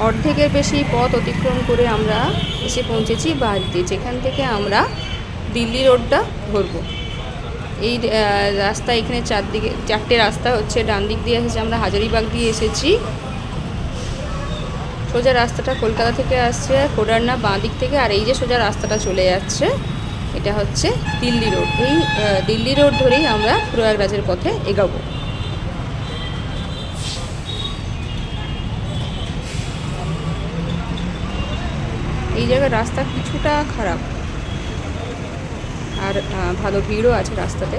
অর্ধেকের বেশি পথ অতিক্রম করে আমরা এসে পৌঁছেছি বাড়িতে, যেখান থেকে আমরা দিল্লি রোডটা ধরবো। এই রাস্তা এখানে চারটে রাস্তা হচ্ছে। ডান দিক দিয়ে এসেছে, আমরা হাজারিবাগ দিয়ে এসেছি। সোজা রাস্তাটা কলকাতা থেকে আসছে কোডারনা বাঁ দিক থেকে, আর এই যে সোজা রাস্তাটা চলে যাচ্ছে এটা হচ্ছে দিল্লি রোড। এই দিল্লি রোড ধরেই আমরা প্রয়াগরাজের পথে এগাবো। এই জায়গার রাস্তা কিছুটা খারাপ, আর ভালো ভিড়ও আছে রাস্তাতে।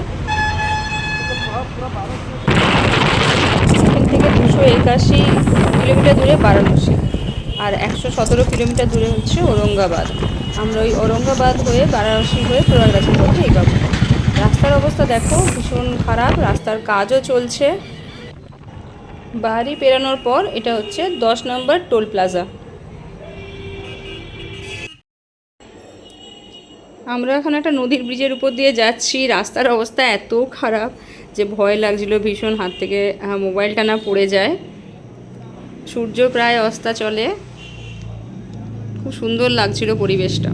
এখান থেকে 281 কিলোমিটার দূরে বারাণসী, আর 117 কিলোমিটার দূরে হচ্ছে ঔরঙ্গাবাদ। আমরা ওই ঔরঙ্গাবাদ হয়ে বারাণসী হয়ে প্রয়াগরাজের পথে এগাবো। রাস্তার অবস্থা দেখো ভীষণ খারাপ, রাস্তার কাজও চলছে। বাড়ি পেরানোর পর এটা হচ্ছে 10 নম্বর টোল প্লাজা। আমরা এখন একটা নদীর ব্রিজের উপর দিয়ে যাচ্ছি। রাস্তার অবস্থা এত খারাপ যে ভয় লাগছিল ভীষণ, হাত থেকে মোবাইলটা না পড়ে যায়। সূর্য প্রায় অস্তাচলে, খুব সুন্দর লাগছিল পরিবেশটা।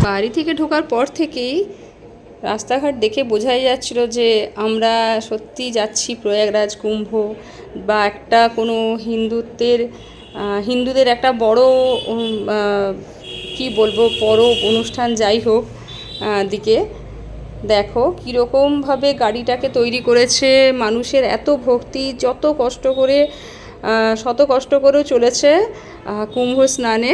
বাড়ি থেকে ঢোকার পর থেকেই রাস্তাঘাট দেখে বোঝাই যাচ্ছিল যে আমরা সত্যি যাচ্ছি প্রয়াগরাজ কুম্ভ, বা একটা কোনো হিন্দুদের একটা বড় কি বলবো পরব অনুষ্ঠান, যাই হোক দিকে। দেখো কীরকমভাবে গাড়িটাকে তৈরি করেছে, মানুষের এত ভক্তি, শত কষ্ট করেও চলেছে কুম্ভ স্নানে।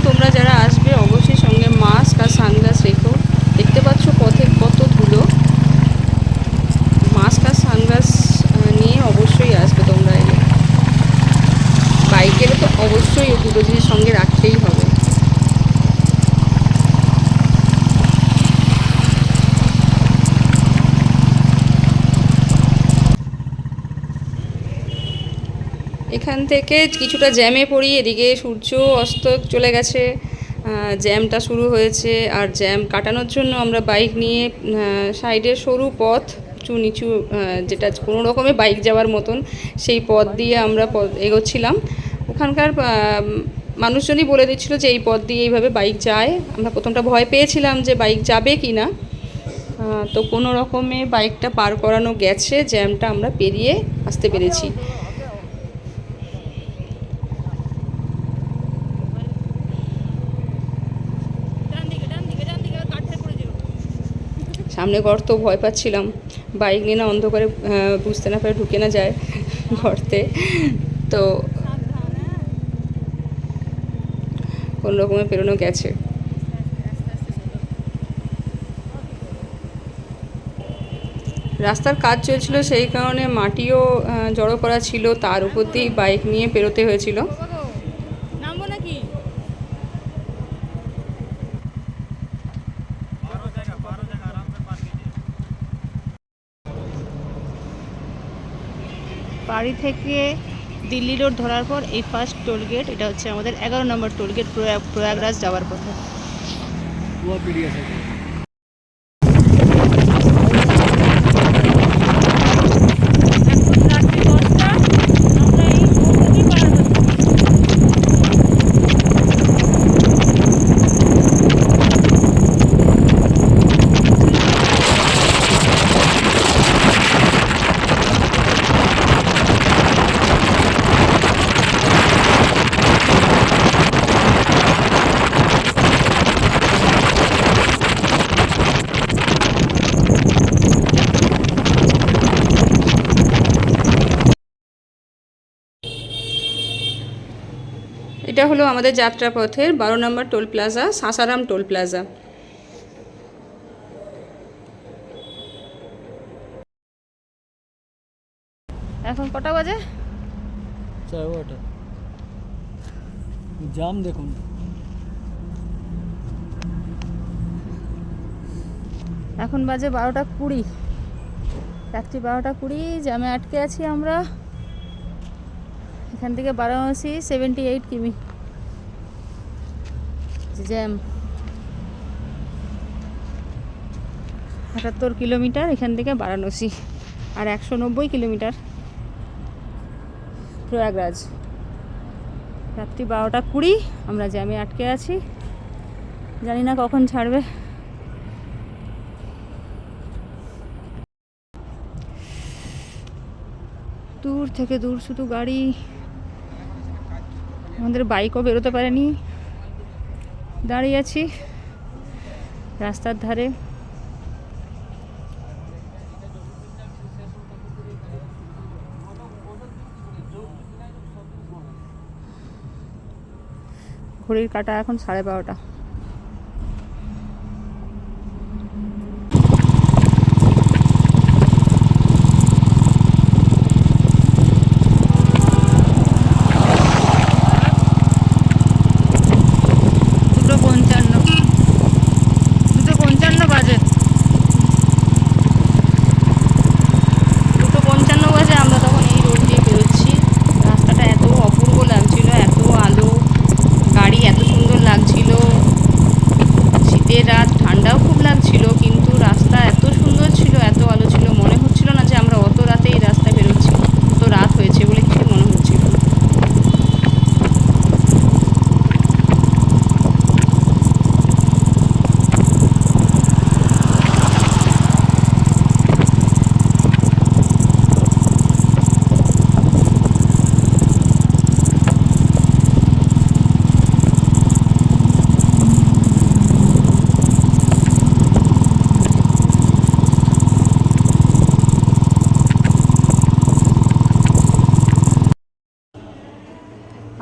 তোমরা যারা আসবে অবশ্যই সঙ্গে মাস্ক আর সানগ্লাস রেখো। দেখতে পাচ্ছ পথে কত ধুলো, মাস্ক আর সানগ্লাস নিয়ে অবশ্যই আসবে তোমরা এলে। বাইকেরও তো অবশ্যই দুটো জিনিস সঙ্গে রাখতেই হবে। এখান থেকে কিছুটা জ্যামে পড়ি, এদিকে সূর্য অস্ত চলে গেছে, জ্যামটা শুরু হয়েছে। আর জ্যাম কাটানোর জন্য আমরা বাইক নিয়ে সাইডে সরু পথ, উঁচু নিচু, যেটা কোনো রকমে বাইক যাওয়ার মতন, সেই পথ দিয়ে আমরা এগোচ্ছিলাম। ওখানকার মানুষজনই বলে দিচ্ছিল যে এই পথ দিয়ে এইভাবে বাইক যায়। আমরা প্রথমটা ভয় পেয়েছিলাম যে বাইক যাবে কি না, তো কোনো রকমে বাইকটা পার করানো গেছে, জ্যামটা আমরা পেরিয়ে আসতে পেরেছি। সামনে গর্ত, ভয় পাচ্ছিলাম, বাইক নিয়ে না অন্ধকারে বুঝতে না পারে ঢুকে না যায় গর্তে, তো কোনো রকমে পেরোনো গেছে। রাস্তার কাজ চলছিল, সেই কারণে মাটিও জড়ো করা ছিল, তার উপর দিয়েই বাইক নিয়ে পেরোতে হয়েছিল। বাড়ি থেকে দিল্লি রোড ধরার পর এই ফার্স্ট টোল গেট, এটা হচ্ছে আমাদের 11 নম্বর টোল গেট প্রয়াগরাজ যাওয়ার পথে। হলো আমাদের যাত্রাপথের 12 নম্বর toll plaza, Sasaram toll plaza. এখন কটা বাজে? 4:15। জাম দেখুন। এখন বাজে 12:20, রাত্রি 12:20। জ্যামে আটকে আছি আমরা। এখান থেকে বারাণসী 78 কিমি জ্যাম, 78 কিলোমিটার এখান থেকে বারাণসী, আর 190 কিলোমিটার প্রয়াগরাজ। রাত্রি 12:20 আমরা জ্যামে আটকে আছি, জানি না কখন ছাড়বে। দূর থেকে দূর শুধু গাড়ি, আমাদের বাইকও বেরোতে পারেনি, দাঁড়িয়ে আছি রাস্তার ধারে। ঘড়ির কাঁটা এখন 12:30।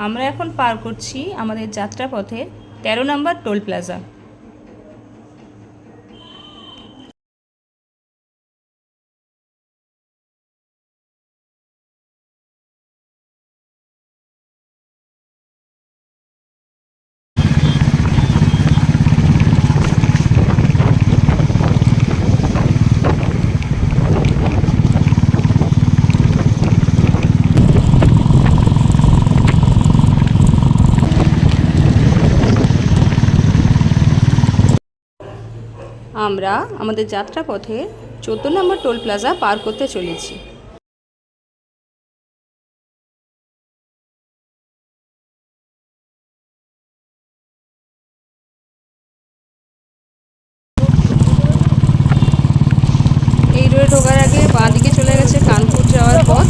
আমরা এখন পার করছি আমাদের যাত্রাপথে 13 নম্বর টোল প্লাজা। আমরা আমাদের যাত্রাপথে 14 নম্বর টোল প্লাজা পার করতে চলেছি। এই রোডে ঢোকার আগে বাঁ দিকে চলে গেছে কানপুর যাওয়ার পথ,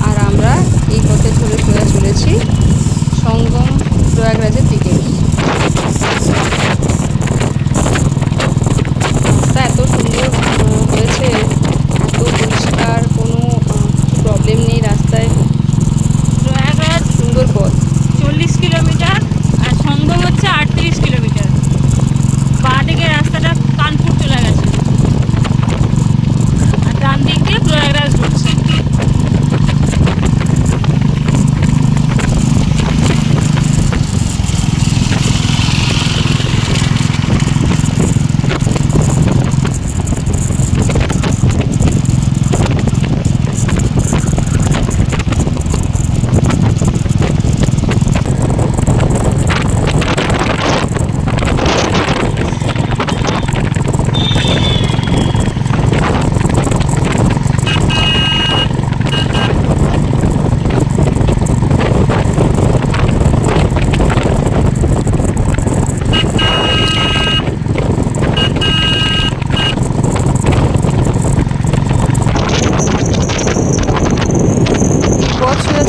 আর আমরা এই পথে ধরে সোজা চলেছি সঙ্গম প্রয়াগরাজের দিকে। রাস্তা এত সুন্দর হয়েছে, এত পরিষ্কার, কোনো প্রবলেম নেই রাস্তায়। প্রয়াগরাজ সুন্দর পথ, 40 কিলোমিটার, আর সঙ্গম হচ্ছে 38 কিলোমিটার। বাঁ দিকে রাস্তাটা কানপুর চলে গেছে, আর ডান দিক দিয়ে প্রয়াগরাজ ঢুকছে।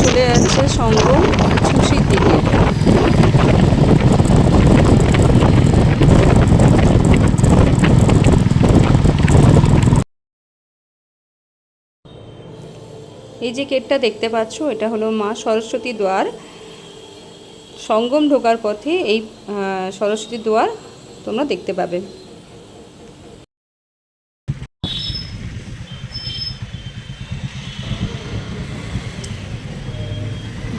চলে যাচ্ছে সঙ্গম ছুসির দিকে। এই যে গেটটা দেখতে পাচ্ছ, এটা হলো মা সরস্বতী দ্বার। সঙ্গম ঢোকার পথে এই সরস্বতী দুয়ার তোমরা দেখতে পাবে।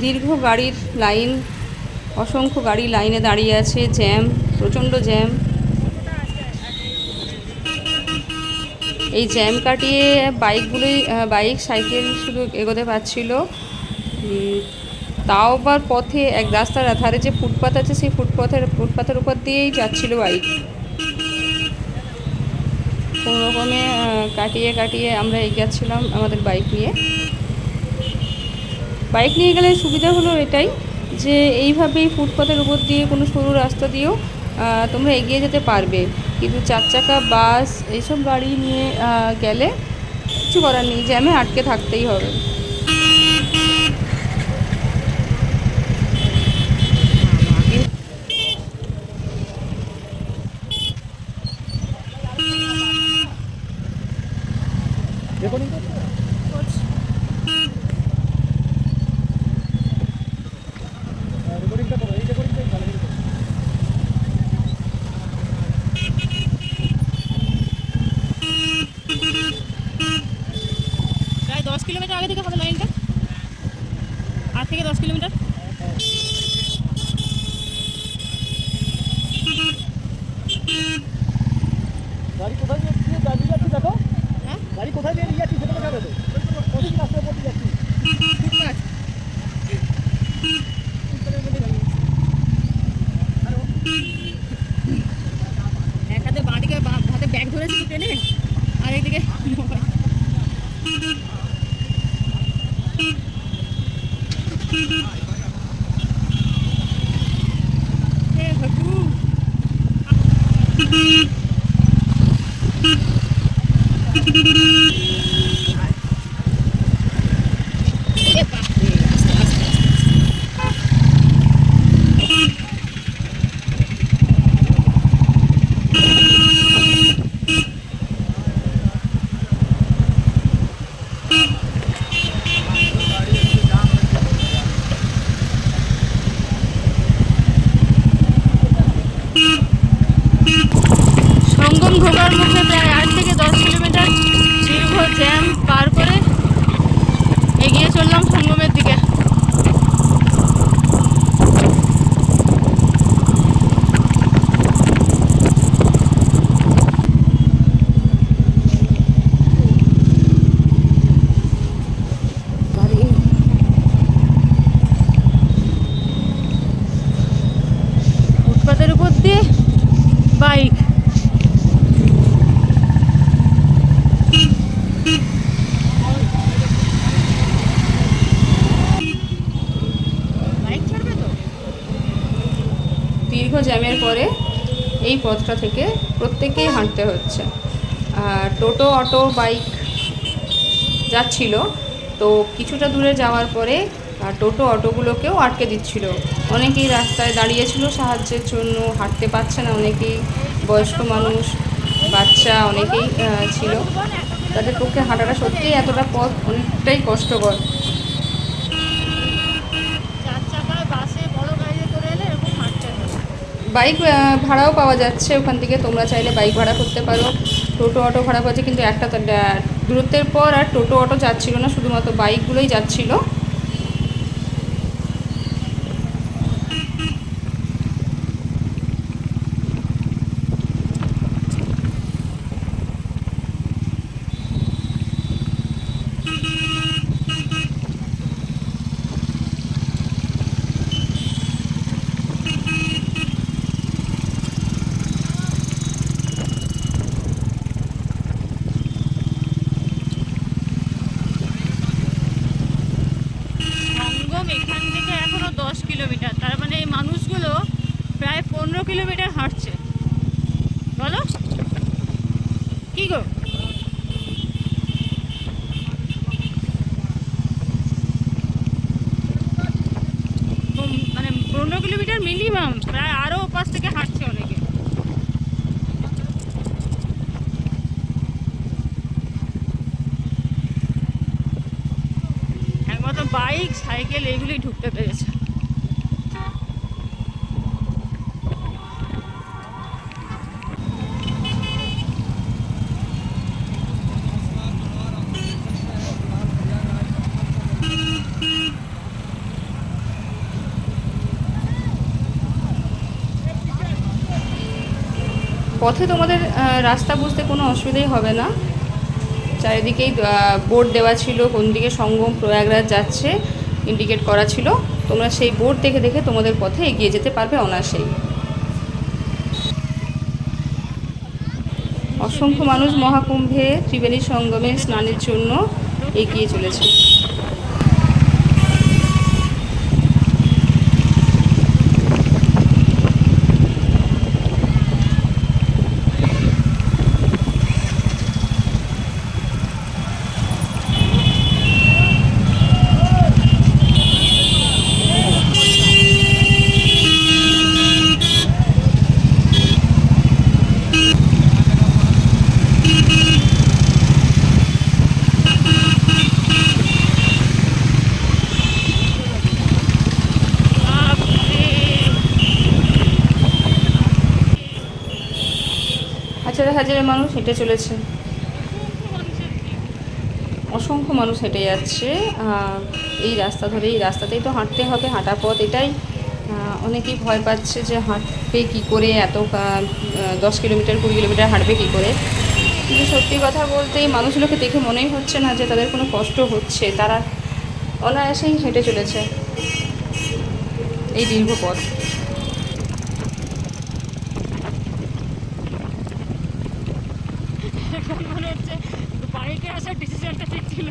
দীর্ঘ গাড়ির লাইন, অসংখ্য গাড়ি লাইনে দাঁড়িয়ে আছে, জ্যাম, প্রচণ্ড জ্যাম। এই জ্যাম কাটিয়ে বাইক সাইকেল শুধু এগোতে পারছিল। তাও আবার পথে এক রাস্তার ধারে যে ফুটপাথ আছে সেই ফুটপাথের উপর দিয়েই যাচ্ছিল বাইক। কোনো রকমে কাটিয়ে আমরা এগিয়েছিলাম আমাদের বাইক নিয়ে। বাইক নিয়ে গেলে সুবিধা হলো এটাই যে এইভাবেই ফুটপাথের উপর দিয়ে কোনো সরু রাস্তা দিয়েও তোমরা এগিয়ে যেতে পারবে। কিন্তু 4 চাকা, বাস এইসব গাড়ি নিয়ে গেলে কিছু করার নেই, জ্যামে আটকে থাকতেই হবে। প্রায় 10 কিলোমিটার আগে থেকে হবে লাইনটা, 8 থেকে 10 কিলোমিটার। গাড়ি কোথায় নিয়ে দাঁড়িয়ে যাচ্ছি দেখো। হ্যাঁ, গাড়ি কোথায় নিয়ে যাচ্ছি সেটা দেখাবে তো। কোন রাস্তায় পড়তে যাচ্ছি? ফুটপাথ। এক হাতে বাঁদিকে হাতে ব্যাগ ধরেছি ট্রেনে, আর একদিকে মোবাইল। হে ভগু। এ বাপ রে, আস্তে আস্তে আস্তে। সঙ্গম ঢোকার মুখে প্রায় 8 থেকে 10 কিলোমিটার দীর্ঘ জ্যাম পার করে এগিয়ে চললাম সঙ্গমের দিকে। ফুটপাতের উপর দিয়ে বাইক। দীর্ঘ জ্যামের পরে এই পথটা থেকে প্রত্যেকেই হাঁটতে হচ্ছে। আর টোটো, অটো, বাইক যাচ্ছিল, তো কিছুটা দূরে যাওয়ার পরে টোটো অটোগুলোকেও আটকে দিচ্ছিল। অনেকেই রাস্তায় দাঁড়িয়েছিল সাহায্যের জন্য, হাঁটতে পারছে না অনেকেই, বয়স্ক মানুষ, বাচ্চা অনেকেই ছিল। তাদের পক্ষে হাঁটাটা সত্যিই এতটা পথ অনেকটাই কষ্টকর। বাইক ভাড়াও পাওয়া যাচ্ছে ওখান থেকে, তোমরা চাইলে বাইক ভাড়া করতে পারো। টোটো, অটো ভাড়া পাচ্ছে, কিন্তু একটা দূরত্বের পর আর টোটো, অটো যাচ্ছিল না, শুধুমাত্র বাইকগুলোই যাচ্ছিল। এখান থেকে এখনো 10 কিলোমিটার, তার মানে এই মানুষগুলো প্রায় 15 কিলোমিটার হাঁটছে। বলো কি গো? মানে 15 কিলোমিটার মিনিমাম, প্রায় আরো ওপাশ থেকে হাঁটছে অনেকে। একমাত্র বাইক, সাইকেল এগুলোই ঢুকতে পেরেছে। পথে তোমাদের রাস্তা বুঝতে কোনো অসুবিধাই হবে না। চারিদিকেই বোর্ড দেওয়া ছিল, কোন দিকে সঙ্গম প্রয়াগরাজ যাচ্ছে ইন্ডিকেট করা ছিল। তোমরা সেই বোর্ড দেখে দেখে তোমাদের পথে এগিয়ে যেতে পারবে অনায়াসেই। অসংখ্য মানুষ মহাকুম্ভে ত্রিবেণী সঙ্গমে স্নানের জন্য এগিয়ে চলেছে। হাজার হাজার মানুষ হেঁটে চলেছে, অসংখ্য মানুষ হেঁটে যাচ্ছে এই রাস্তা ধরে। এই রাস্তাতেই তো হাঁটতে হবে, হাঁটা পথ এটাই। অনেকেই ভয় পাচ্ছে যে হাঁটবে কী করে, এত 10 কিলোমিটার 20 কিলোমিটার হাঁটবে কী করে। কিন্তু সত্যি কথা বলতে এই মানুষগুলোকে দেখে মনেই হচ্ছে না যে তাদের কোনো কষ্ট হচ্ছে, তারা অনায়াসেই হেঁটে চলেছে এই দীর্ঘ পথ। মনে হচ্ছে বাড়িতে আসার ডিসিশনটা ঠিক ছিল।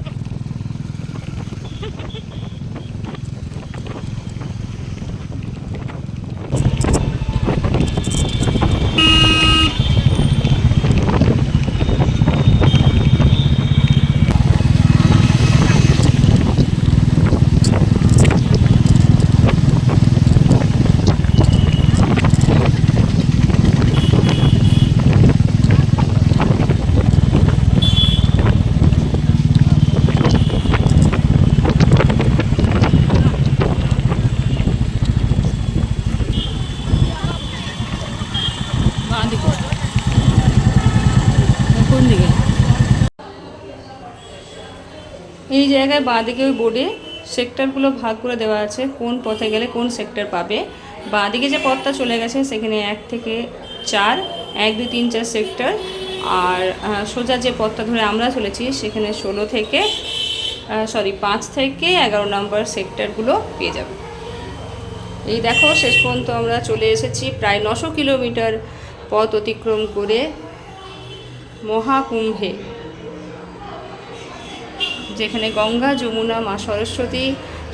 কোন দিকে? এই জায়গায় বাঁদিকে ওই বোর্ডে সেক্টরগুলো ভাগ করে দেওয়া আছে, কোন পথে গেলে কোন সেক্টর পাবে। বাঁদিকে যে পথটা চলে গেছে সেখানে 1 থেকে 4, 1, 2, 3, 4 সেক্টর। আর সোজা যে পথটা ধরে আমরা চলেছি সেখানে 5 থেকে 11 নম্বর সেক্টরগুলো পেয়ে যাবে। এই দেখো শেষ পর্যন্ত আমরা চলে এসেছি, প্রায় 900 কিলোমিটার পথ অতিক্রম করে মহাকুম্ভে, যেখানে গঙ্গা যমুনা মা সরস্বতী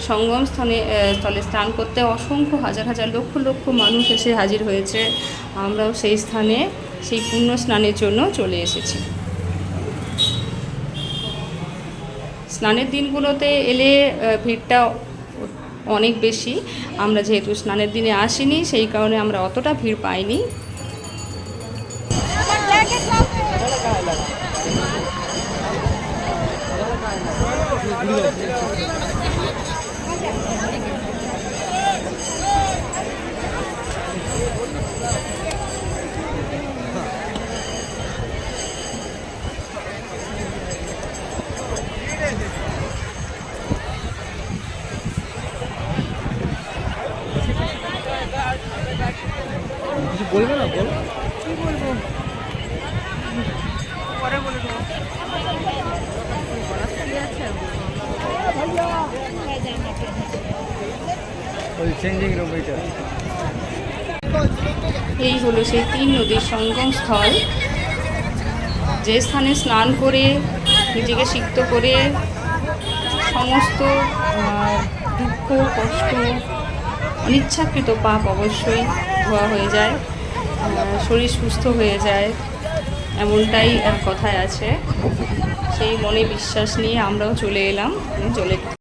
সঙ্গম স্থলে স্নান করতে অসংখ্য হাজার হাজার লক্ষ লক্ষ মানুষ এসে হাজির হয়েছে। আমরাও সেই স্থানে সেই পুণ্য স্নানের জন্য চলে এসেছি। স্নানের দিনগুলোতে এলে ভিড়টা অনেক বেশি। আমরা যেহেতু স্নানের দিনে আসিনি সেই কারণে আমরা অতটা ভিড় পাইনি। কিছু বলবে না? বল। কি বলবো? পরে বলে দেবো। ওই চেঞ্জিং রুম এটা। এই হলো সেই 3 নদীর সঙ্গম স্থল, যে স্থানে স্নান করে নিজেকে সিক্ত করে সমস্ত দুঃখ কষ্ট অনিচ্ছাকৃত পাপ অবশ্যই ধোয়া হয়ে যায়, শরীর সুস্থ হয়ে যায়, এমনটাই কথায় আছে। সেই মনে বিশ্বাস নিয়ে আমরাও চলে এলাম।